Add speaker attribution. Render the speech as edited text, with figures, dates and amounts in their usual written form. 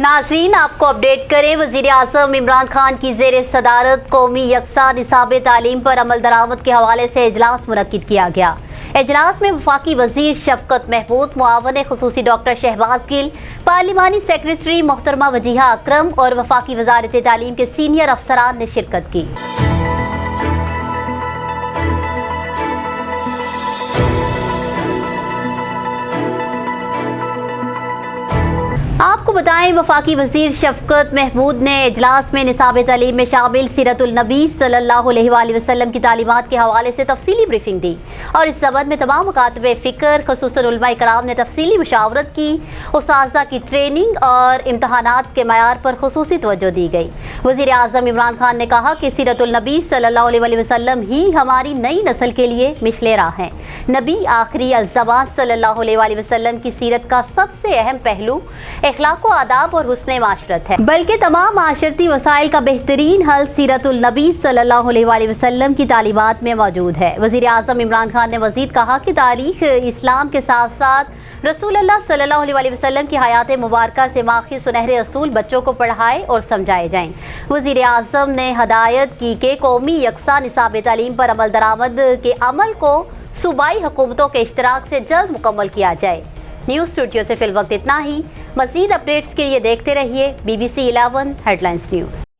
Speaker 1: नाज़रीन, आपको अपडेट करें। वज़ीर आज़म इमरान खान की ज़ेर सदारत कौमी यकसा निसाब तालीम पर अमल दरामद के हवाले से इजलास मुनक्किद किया गया। इजलास में वफाकी वज़ीर शफकत महमूद, मुआवन ख़ुसूसी डॉक्टर शहबाज गिल, पार्लिमानी सेक्रेटरी मोहतरमा वजीहा अकरम और वफाकी वज़ारत तालीम के सीनियर अफसरान ने शिरकत की। आपको बताएं, वफाकी वज़ीर शफकत महमूद ने इजलास में निसाब तालीम में शामिल सीरतुल नबी सल्लल्लाहु अलैहि वसल्लम की तालीमात के हवाले से तफसीली ब्रीफिंग दी और इस सबद में तमाम मुकातबे फ़िक्र ख़ुसूसन उलमाए कराम ने तफसीली मुशावरत की। उस्ताज़ा की ट्रेनिंग और इम्तहानात के मयार पर ख़ुसूसी तवज्जो दी गई। वज़ीर आज़म इमरान खान ने कहा कि सीरतुल नबी सल्लल्लाहु अलैहि वसल्लम ही हमारी नई नस्ल के लिए मिशले राह हैं। नबी आखिरी अज़्ज़मान सल्लल्लाहु अलैहि वसल्लम की सीरत का सबसे अहम पहलू अखलाक व आदाब और हुस्न माशरत है, बल्कि तमाम माशरती मसाइल का बेहतरीन हल सीरतुल नबी सल्लल्लाहु अलैहि वसल्लम की तालीमात में मौजूद है। वज़ीर आज़म इमरान खान ने मज़ीद कहा कि तारीख़ इस्लाम के साथ साथ रसूलुल्लाह सल्लल्लाहु अलैहि वसल्लम की हयात मुबारका से माखी सुनहरे असूल बच्चों को पढ़ाए और समझाए जाएं। वज़ीर आज़म ने हदायत की कि कौमी यकसा निसाब तालीम पर अमल दरामद के अमल को सूबाई हुकूमतों के इश्तराक से जल्द मुकम्मल किया जाए। न्यूज़ स्टूडियो से फिल वक्त इतना ही। मज़ीद अपडेट्स के लिए देखते रहिए BBC 11 हेडलाइंस न्यूज़।